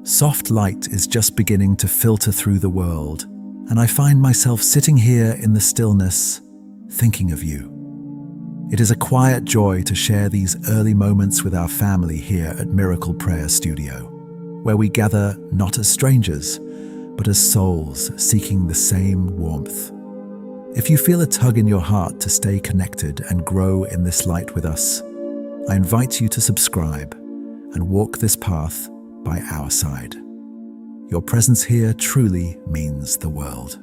Soft light is just beginning to filter through the world, and I find myself sitting here in the stillness, thinking of you. It is a quiet joy to share these early moments with our family here at Miracle Prayer Studio, where we gather not as strangers, but as souls seeking the same warmth. If you feel a tug in your heart to stay connected and grow in this light with us, I invite you to subscribe and walk this path by our side. Your presence here truly means the world.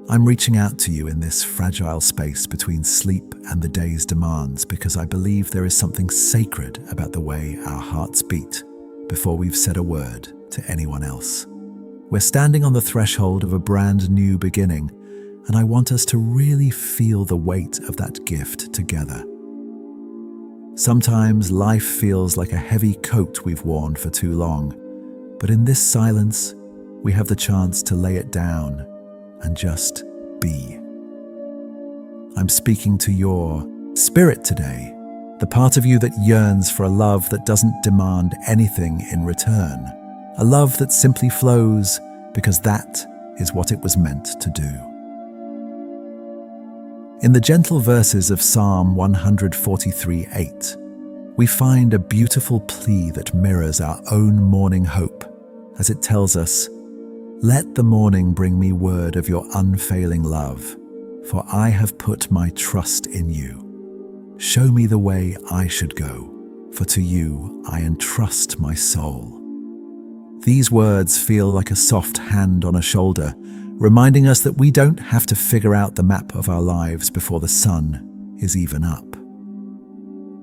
I'm reaching out to you in this fragile space between sleep and the day's demands because I believe there is something sacred about the way our hearts beat before we've said a word to anyone else. We're standing on the threshold of a brand new beginning, and I want us to really feel the weight of that gift together. Sometimes life feels like a heavy coat we've worn for too long, but in this silence, we have the chance to lay it down and just be. I'm speaking to your spirit today, the part of you that yearns for a love that doesn't demand anything in return, a love that simply flows because that is what it was meant to do. In the gentle verses of Psalm 143:8, we find a beautiful plea that mirrors our own morning hope, as it tells us, "Let the morning bring me word of your unfailing love, for I have put my trust in you. Show me the way I should go, for to you I entrust my soul." These words feel like a soft hand on a shoulder, reminding us that we don't have to figure out the map of our lives before the sun is even up.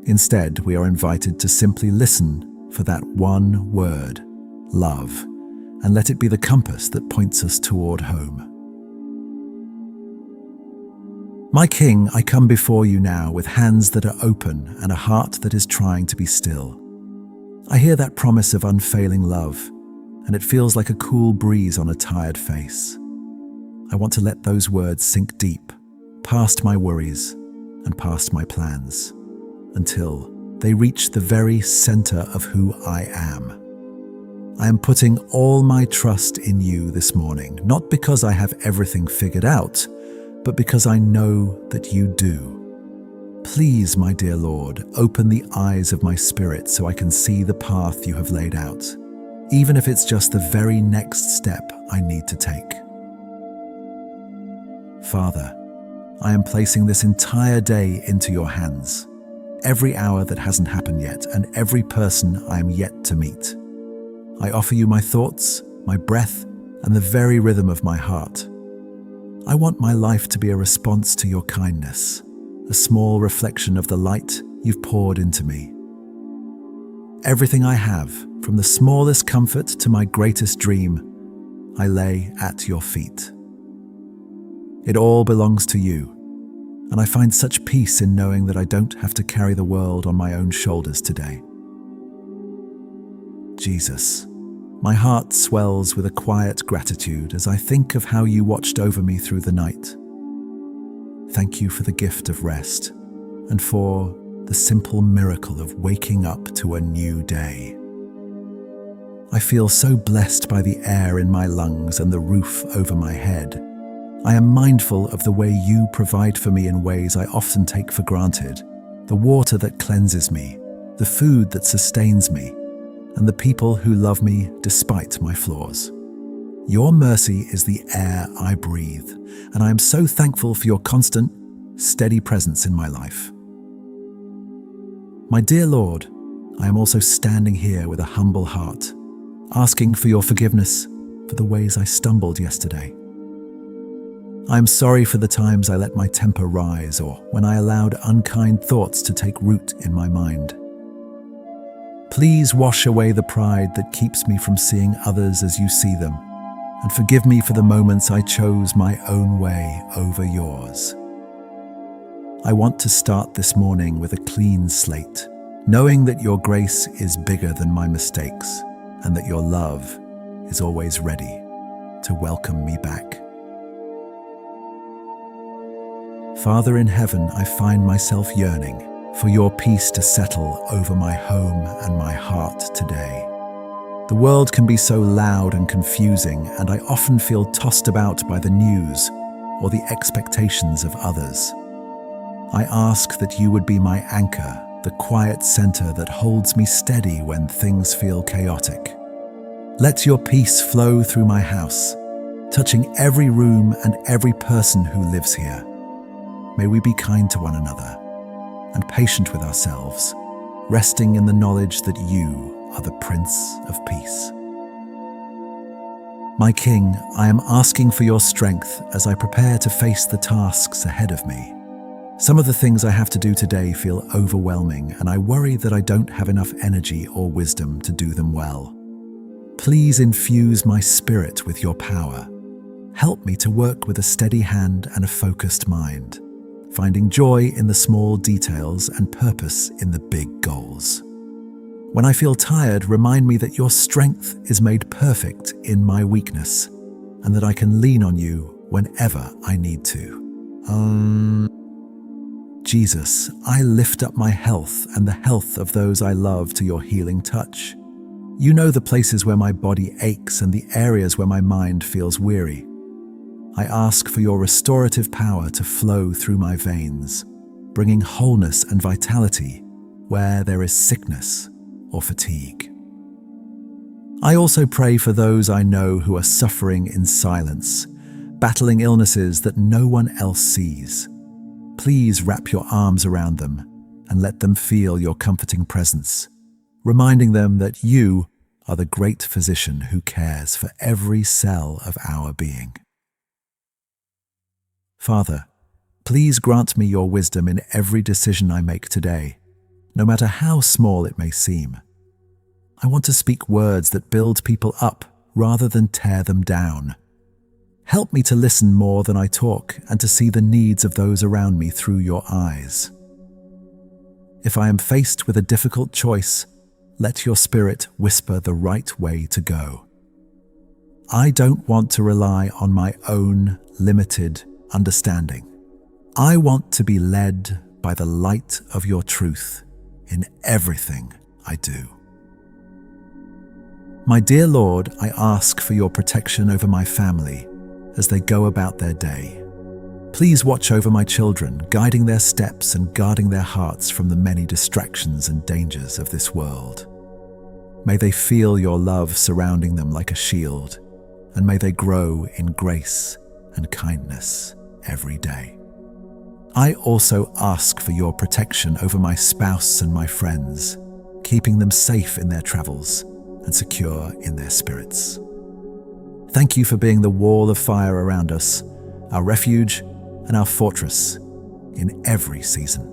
Instead, we are invited to simply listen for that one word, love, and let it be the compass that points us toward home. My King, I come before you now with hands that are open and a heart that is trying to be still. I hear that promise of unfailing love, and it feels like a cool breeze on a tired face. I want to let those words sink deep, past my worries and past my plans, until they reach the very center of who I am. I am putting all my trust in you this morning, not because I have everything figured out, but because I know that you do. Please, my dear Lord, open the eyes of my spirit so I can see the path you have laid out, even if it's just the very next step I need to take. Father, I am placing this entire day into your hands, every hour that hasn't happened yet, and every person I am yet to meet. I offer you my thoughts, my breath, and the very rhythm of my heart. I want my life to be a response to your kindness, a small reflection of the light you've poured into me. Everything I have, from the smallest comfort to my greatest dream, I lay at your feet. It all belongs to you, and I find such peace in knowing that I don't have to carry the world on my own shoulders today. Jesus, my heart swells with a quiet gratitude as I think of how you watched over me through the night. Thank you for the gift of rest and for the simple miracle of waking up to a new day. I feel so blessed by the air in my lungs and the roof over my head. I am mindful of the way you provide for me in ways I often take for granted, the water that cleanses me, the food that sustains me, and the people who love me despite my flaws. Your mercy is the air I breathe, and I am so thankful for your constant, steady presence in my life. My dear Lord, I am also standing here with a humble heart, asking for your forgiveness for the ways I stumbled yesterday. I am sorry for the times I let my temper rise or when I allowed unkind thoughts to take root in my mind. Please wash away the pride that keeps me from seeing others as you see them, and forgive me for the moments I chose my own way over yours. I want to start this morning with a clean slate, knowing that your grace is bigger than my mistakes and that your love is always ready to welcome me back. Father in heaven, I find myself yearning for your peace to settle over my home and my heart today. The world can be so loud and confusing, and I often feel tossed about by the news or the expectations of others. I ask that you would be my anchor, the quiet center that holds me steady when things feel chaotic. Let your peace flow through my house, touching every room and every person who lives here. May we be kind to one another and patient with ourselves, resting in the knowledge that you are the Prince of Peace. My King, I am asking for your strength as I prepare to face the tasks ahead of me. Some of the things I have to do today feel overwhelming, and I worry that I don't have enough energy or wisdom to do them well. Please infuse my spirit with your power. Help me to work with a steady hand and a focused mind, finding joy in the small details and purpose in the big goals. When I feel tired, remind me that your strength is made perfect in my weakness, and that I can lean on you whenever I need to. Jesus, I lift up my health and the health of those I love to your healing touch. You know the places where my body aches and the areas where my mind feels weary. I ask for your restorative power to flow through my veins, bringing wholeness and vitality where there is sickness or fatigue. I also pray for those I know who are suffering in silence, battling illnesses that no one else sees. Please wrap your arms around them and let them feel your comforting presence, reminding them that you are the great physician who cares for every cell of our being. Father, please grant me your wisdom in every decision I make today, no matter how small it may seem. I want to speak words that build people up rather than tear them down. Help me to listen more than I talk and to see the needs of those around me through your eyes. If I am faced with a difficult choice, let your Spirit whisper the right way to go. I don't want to rely on my own limited understanding. I want to be led by the light of your truth in everything I do. My dear Lord, I ask for your protection over my family as they go about their day. Please watch over my children, guiding their steps and guarding their hearts from the many distractions and dangers of this world. May they feel your love surrounding them like a shield, and may they grow in grace and kindness every day. I also ask for your protection over my spouse and my friends, keeping them safe in their travels and secure in their spirits. Thank you for being the wall of fire around us, our refuge and our fortress in every season.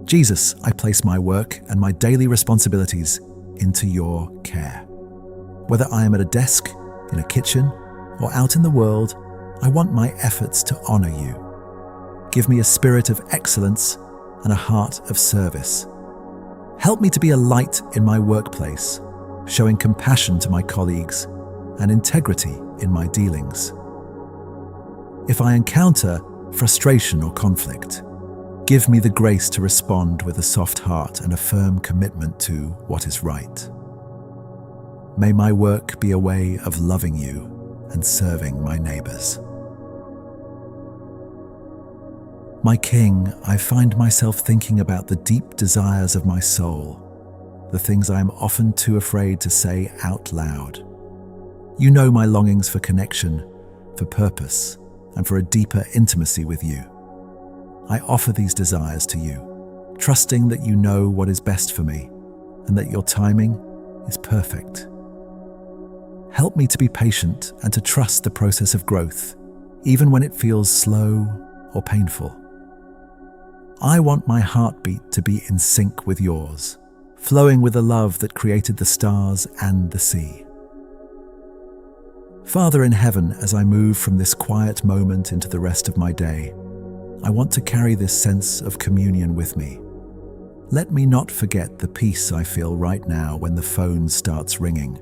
Jesus, I place my work and my daily responsibilities into your care. Whether I am at a desk, in a kitchen, or out in the world, I want my efforts to honor you. Give me a spirit of excellence and a heart of service. Help me to be a light in my workplace, showing compassion to my colleagues and integrity in my dealings. If I encounter frustration or conflict, give me the grace to respond with a soft heart and a firm commitment to what is right. May my work be a way of loving you and serving my neighbors. My King, I find myself thinking about the deep desires of my soul, the things I am often too afraid to say out loud. You know my longings for connection, for purpose, and for a deeper intimacy with you. I offer these desires to you, trusting that you know what is best for me and that your timing is perfect. Help me to be patient and to trust the process of growth, even when it feels slow or painful. I want my heartbeat to be in sync with yours, flowing with the love that created the stars and the sea. Father in heaven, as I move from this quiet moment into the rest of my day, I want to carry this sense of communion with me. Let me not forget the peace I feel right now when the phone starts ringing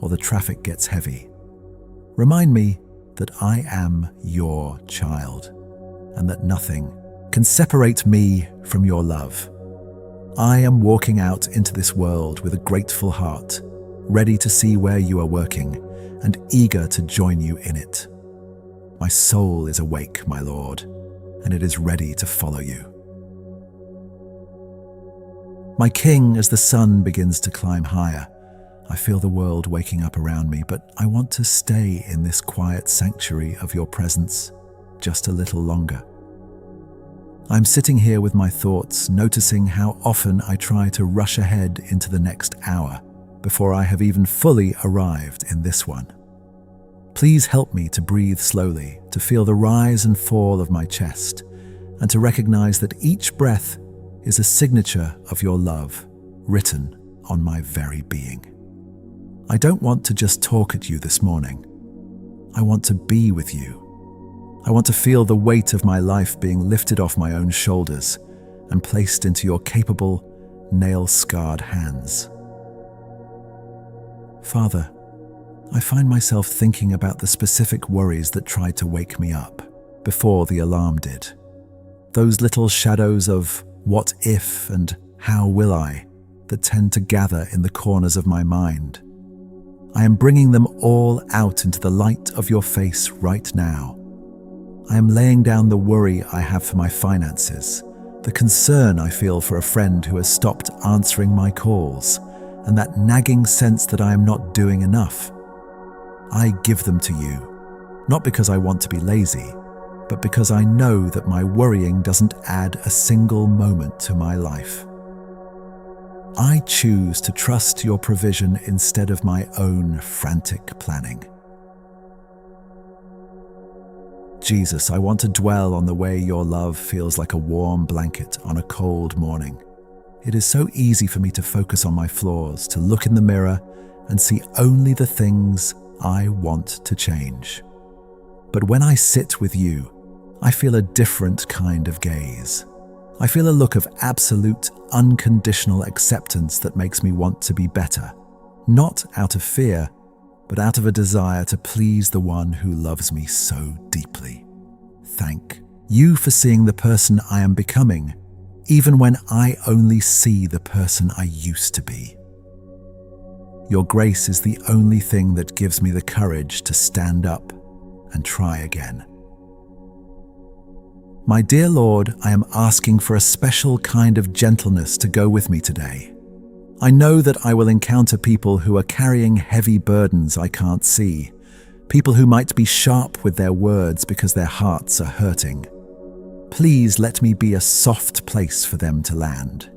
or the traffic gets heavy. Remind me that I am your child and that nothing can separate me from your love. I am walking out into this world with a grateful heart, ready to see where you are working and eager to join you in it. My soul is awake, my Lord, and it is ready to follow you. My King, as the sun begins to climb higher, I feel the world waking up around me, but I want to stay in this quiet sanctuary of your presence just a little longer. I'm sitting here with my thoughts, noticing how often I try to rush ahead into the next hour before I have even fully arrived in this one. Please help me to breathe slowly, to feel the rise and fall of my chest, and to recognize that each breath is a signature of your love written on my very being. I don't want to just talk at you this morning. I want to be with you. I want to feel the weight of my life being lifted off my own shoulders and placed into your capable, nail-scarred hands. Father, I find myself thinking about the specific worries that tried to wake me up before the alarm did. Those little shadows of what if and how will I that tend to gather in the corners of my mind. I am bringing them all out into the light of your face right now. I am laying down the worry I have for my finances, the concern I feel for a friend who has stopped answering my calls, and that nagging sense that I am not doing enough. I give them to you, not because I want to be lazy, but because I know that my worrying doesn't add a single moment to my life. I choose to trust your provision instead of my own frantic planning. Jesus, I want to dwell on the way your love feels like a warm blanket on a cold morning. It is so easy for me to focus on my flaws, to look in the mirror and see only the things I want to change. But when I sit with you, I feel a different kind of gaze. I feel a look of absolute, unconditional acceptance that makes me want to be better, not out of fear, but out of a desire to please the one who loves me so deeply. Thank you for seeing the person I am becoming, even when I only see the person I used to be. Your grace is the only thing that gives me the courage to stand up and try again. My dear Lord, I am asking for a special kind of gentleness to go with me today. I know that I will encounter people who are carrying heavy burdens I can't see, people who might be sharp with their words because their hearts are hurting. Please let me be a soft place for them to land.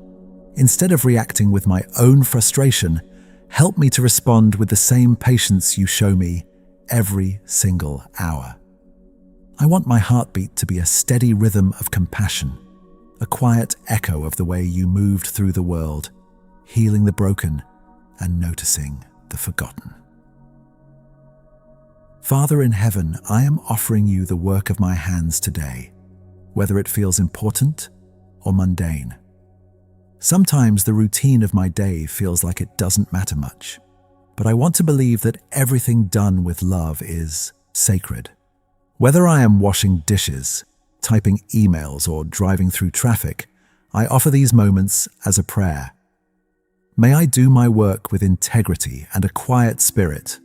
Instead of reacting with my own frustration, help me to respond with the same patience you show me every single hour. I want my heartbeat to be a steady rhythm of compassion, a quiet echo of the way you moved through the world, healing the broken and noticing the forgotten. Father in heaven, I am offering you the work of my hands today, whether it feels important or mundane. Sometimes the routine of my day feels like it doesn't matter much, but I want to believe that everything done with love is sacred. Whether I am washing dishes, typing emails, or driving through traffic, I offer these moments as a prayer. May I do my work with integrity and a quiet spirit,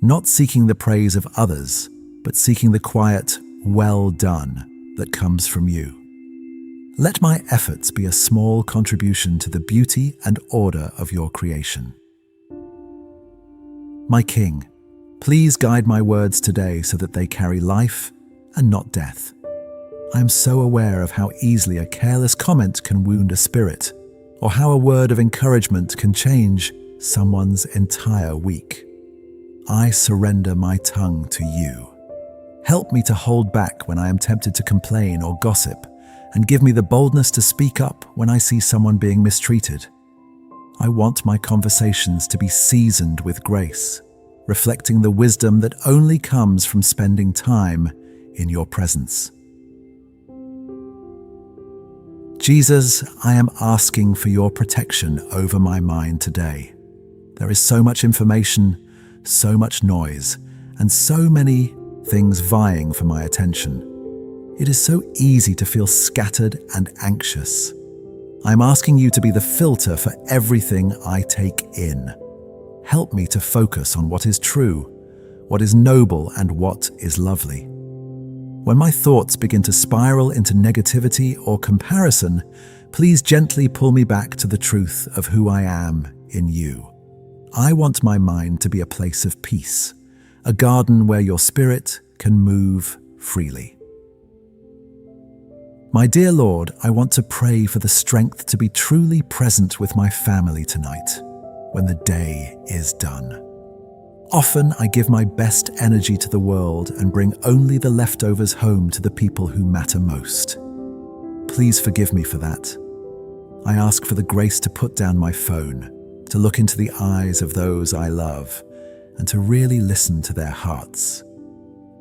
not seeking the praise of others, but seeking the quiet, well done that comes from you. Let my efforts be a small contribution to the beauty and order of your creation. My King, please guide my words today so that they carry life and not death. I am so aware of how easily a careless comment can wound a spirit, or how a word of encouragement can change someone's entire week. I surrender my tongue to you. Help me to hold back when I am tempted to complain or gossip, and give me the boldness to speak up when I see someone being mistreated. I want my conversations to be seasoned with grace, reflecting the wisdom that only comes from spending time in your presence. Jesus, I am asking for your protection over my mind today. There is so much information, so much noise, and so many things vying for my attention. It is so easy to feel scattered and anxious. I'm asking you to be the filter for everything I take in. help me to focus on what is true, what is noble, and what is lovely. When my thoughts begin to spiral into negativity or comparison, please gently pull me back to the truth of who I am in you. I want my mind to be a place of peace, a garden where your spirit can move freely. My dear Lord, I want to pray for the strength to be truly present with my family tonight, when the day is done. Often I give my best energy to the world and bring only the leftovers home to the people who matter most. Please forgive me for that. I ask for the grace to put down my phone, to look into the eyes of those I love, and to really listen to their hearts.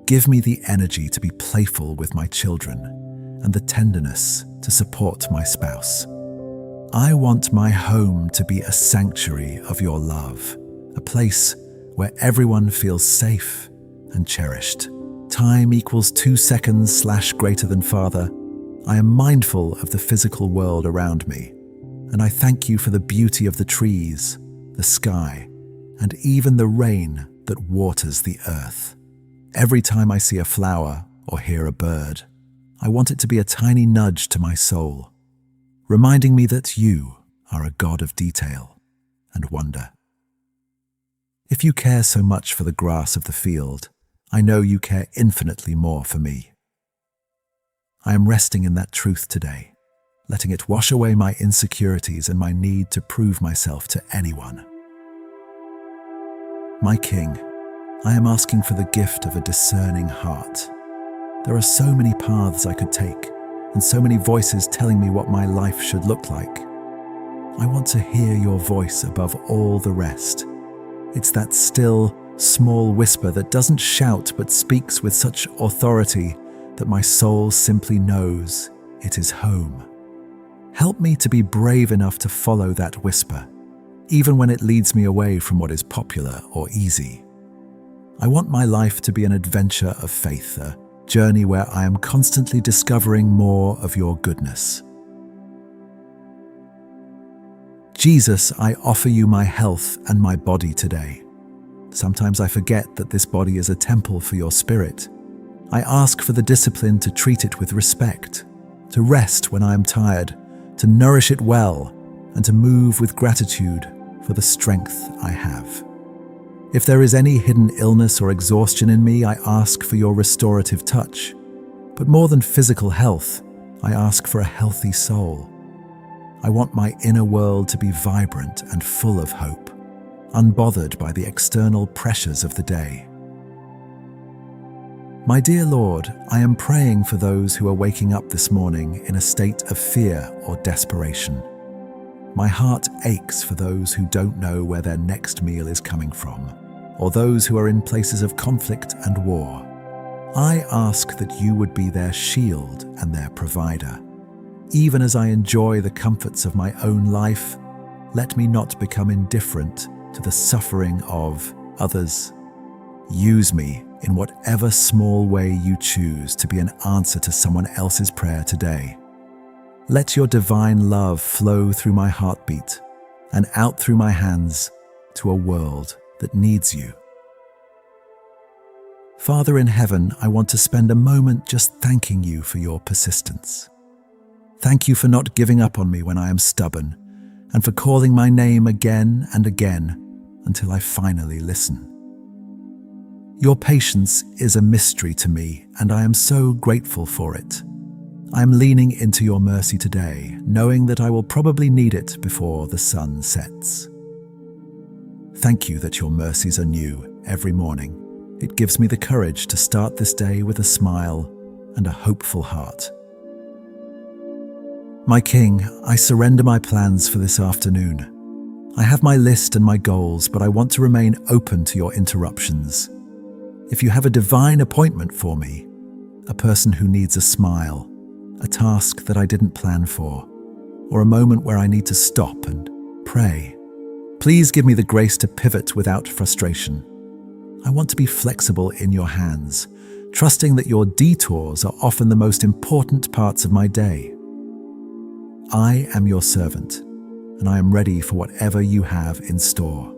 Give me the energy to be playful with my children and the tenderness to support my spouse. I want my home to be a sanctuary of your love, a place where everyone feels safe and cherished. Time equals 2 seconds / greater than Father. I am mindful of the physical world around me, and I thank you for the beauty of the trees, the sky, and even the rain that waters the earth. Every time I see a flower or hear a bird, I want it to be a tiny nudge to my soul, reminding me that you are a God of detail and wonder. If you care so much for the grass of the field, I know you care infinitely more for me. I am resting in that truth today, letting it wash away my insecurities and my need to prove myself to anyone. My King, I am asking for the gift of a discerning heart. There are so many paths I could take, and so many voices telling me what my life should look like. I want to hear your voice above all the rest. It's that still, small whisper that doesn't shout but speaks with such authority that my soul simply knows it is home. Help me to be brave enough to follow that whisper, even when it leads me away from what is popular or easy. I want my life to be an adventure of faith, a journey where I am constantly discovering more of your goodness. Jesus, I offer you my health and my body today. Sometimes I forget that this body is a temple for your spirit. I ask for the discipline to treat it with respect, to rest when I am tired, to nourish it well, and to move with gratitude for the strength I have. If there is any hidden illness or exhaustion in me, I ask for your restorative touch. But more than physical health, I ask for a healthy soul. I want my inner world to be vibrant and full of hope, unbothered by the external pressures of the day. My dear Lord, I am praying for those who are waking up this morning in a state of fear or desperation. My heart aches for those who don't know where their next meal is coming from, or those who are in places of conflict and war. I ask that you would be their shield and their provider. Even as I enjoy the comforts of my own life, let me not become indifferent to the suffering of others. Use me in whatever small way you choose to be an answer to someone else's prayer today. Let your divine love flow through my heartbeat and out through my hands to a world that needs you. Father in heaven, I want to spend a moment just thanking you for your persistence. Thank you for not giving up on me when I am stubborn, and for calling my name again and again until I finally listen. Your patience is a mystery to me, and I am so grateful for it. I am leaning into your mercy today, knowing that I will probably need it before the sun sets. Thank you that your mercies are new every morning. It gives me the courage to start this day with a smile and a hopeful heart. My King, I surrender my plans for this afternoon. I have my list and my goals, but I want to remain open to your interruptions. If you have a divine appointment for me, a person who needs a smile, a task that I didn't plan for, or a moment where I need to stop and pray, please give me the grace to pivot without frustration. I want to be flexible in your hands, trusting that your detours are often the most important parts of my day. I am your servant, and I am ready for whatever you have in store.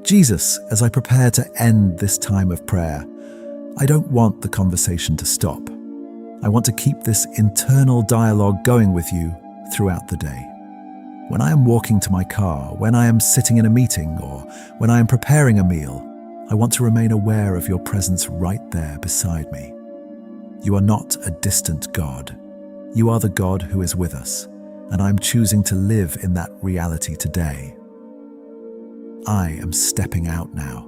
Jesus, as I prepare to end this time of prayer, I don't want the conversation to stop. I want to keep this internal dialogue going with you throughout the day. When I am walking to my car, when I am sitting in a meeting, or when I am preparing a meal, I want to remain aware of your presence right there beside me. You are not a distant God. You are the God who is with us, and I'm choosing to live in that reality today. I am stepping out now,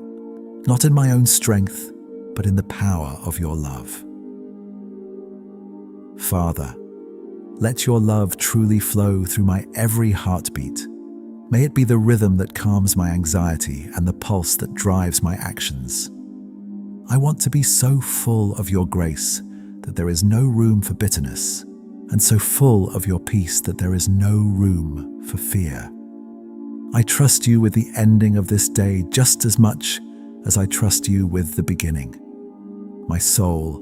not in my own strength, but in the power of your love. Father, let your love truly flow through my every heartbeat. May it be the rhythm that calms my anxiety and the pulse that drives my actions. I want to be so full of your grace that there is no room for bitterness, and so full of your peace that there is no room for fear. I trust you with the ending of this day just as much as I trust you with the beginning. My soul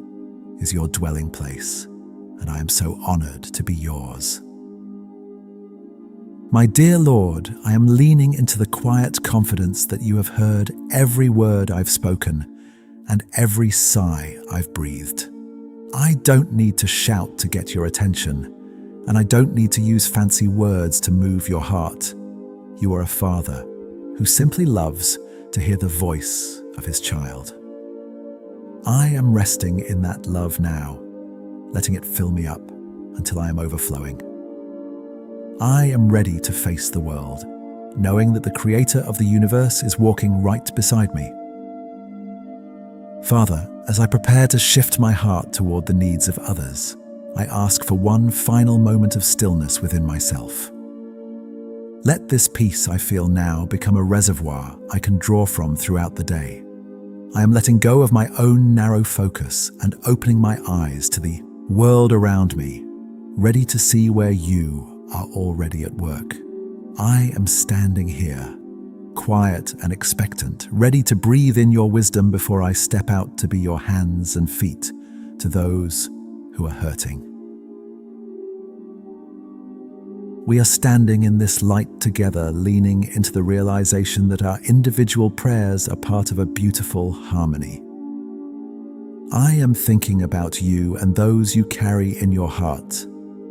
is your dwelling place, and I am so honored to be yours. My dear Lord, I am leaning into the quiet confidence that you have heard every word I've spoken and every sigh I've breathed. I don't need to shout to get your attention, and I don't need to use fancy words to move your heart. You are a father who simply loves to hear the voice of his child. I am resting in that love now, letting it fill me up until I am overflowing. I am ready to face the world, knowing that the Creator of the universe is walking right beside me. Father, as I prepare to shift my heart toward the needs of others, I ask for one final moment of stillness within myself. Let this peace I feel now become a reservoir I can draw from throughout the day. I am letting go of my own narrow focus and opening my eyes to the world around me, ready to see where you are already at work. I am standing here, quiet and expectant, ready to breathe in your wisdom before I step out to be your hands and feet to those who are hurting. We are standing in this light together, leaning into the realization that our individual prayers are part of a beautiful harmony. I am thinking about you and those you carry in your heart,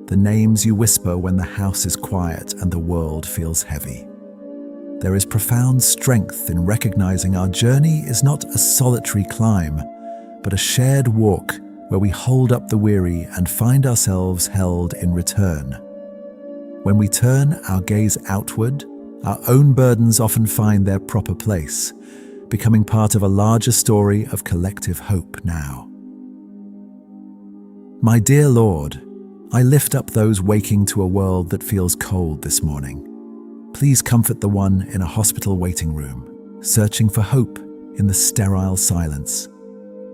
the names you whisper when the house is quiet and the world feels heavy. There is profound strength in recognizing our journey is not a solitary climb, but a shared walk where we hold up the weary and find ourselves held in return. When we turn our gaze outward, our own burdens often find their proper place, becoming part of a larger story of collective hope now. My dear Lord, I lift up those waking to a world that feels cold this morning. Please comfort the one in a hospital waiting room, searching for hope in the sterile silence.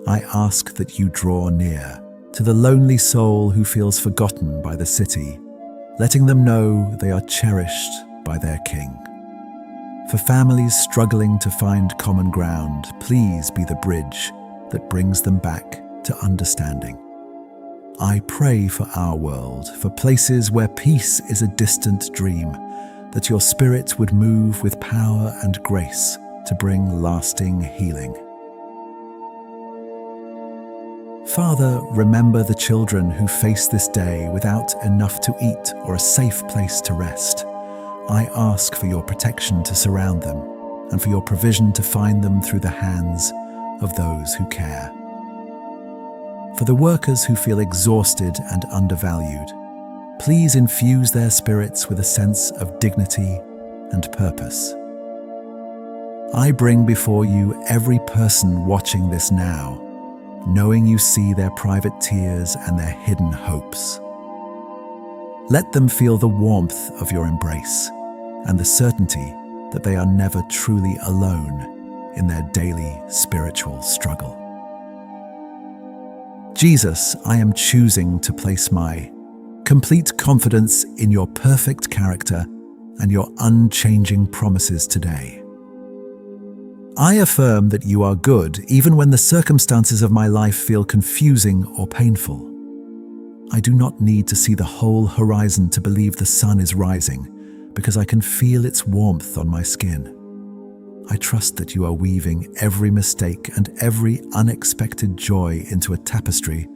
I ask that you draw near to the lonely soul who feels forgotten by the city, letting them know they are cherished by their King. For families struggling to find common ground, please be the bridge that brings them back to understanding. I pray for our world, for places where peace is a distant dream, that your Spirit would move with power and grace to bring lasting healing. Father, remember the children who face this day without enough to eat or a safe place to rest. I ask for your protection to surround them and for your provision to find them through the hands of those who care. For the workers who feel exhausted and undervalued, please infuse their spirits with a sense of dignity and purpose. I bring before you every person watching this now, knowing you see their private tears and their hidden hopes. Let them feel the warmth of your embrace and the certainty that they are never truly alone in their daily spiritual struggle. Jesus, I am choosing to place my complete confidence in your perfect character and your unchanging promises today. I affirm that you are good even when the circumstances of my life feel confusing or painful. I do not need to see the whole horizon to believe the sun is rising, because I can feel its warmth on my skin. I trust that you are weaving every mistake and every unexpected joy into a tapestry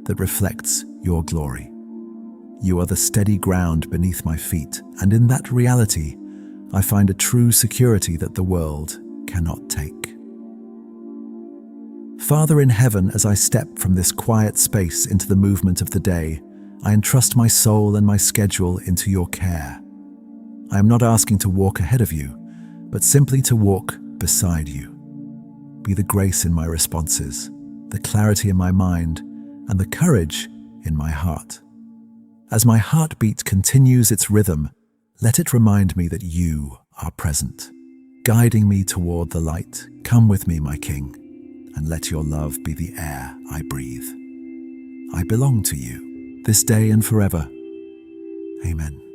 that reflects your glory. You are the steady ground beneath my feet, and in that reality, I find a true security that the world cannot take. Father in heaven, as I step from this quiet space into the movement of the day, I entrust my soul and my schedule into your care. I am not asking to walk ahead of you, but simply to walk beside you. Be the grace in my responses, the clarity in my mind, and the courage in my heart. As my heartbeat continues its rhythm, let it remind me that you are present, guiding me toward the light. Come with me, my King, and let your love be the air I breathe. I belong to you, this day and forever. Amen.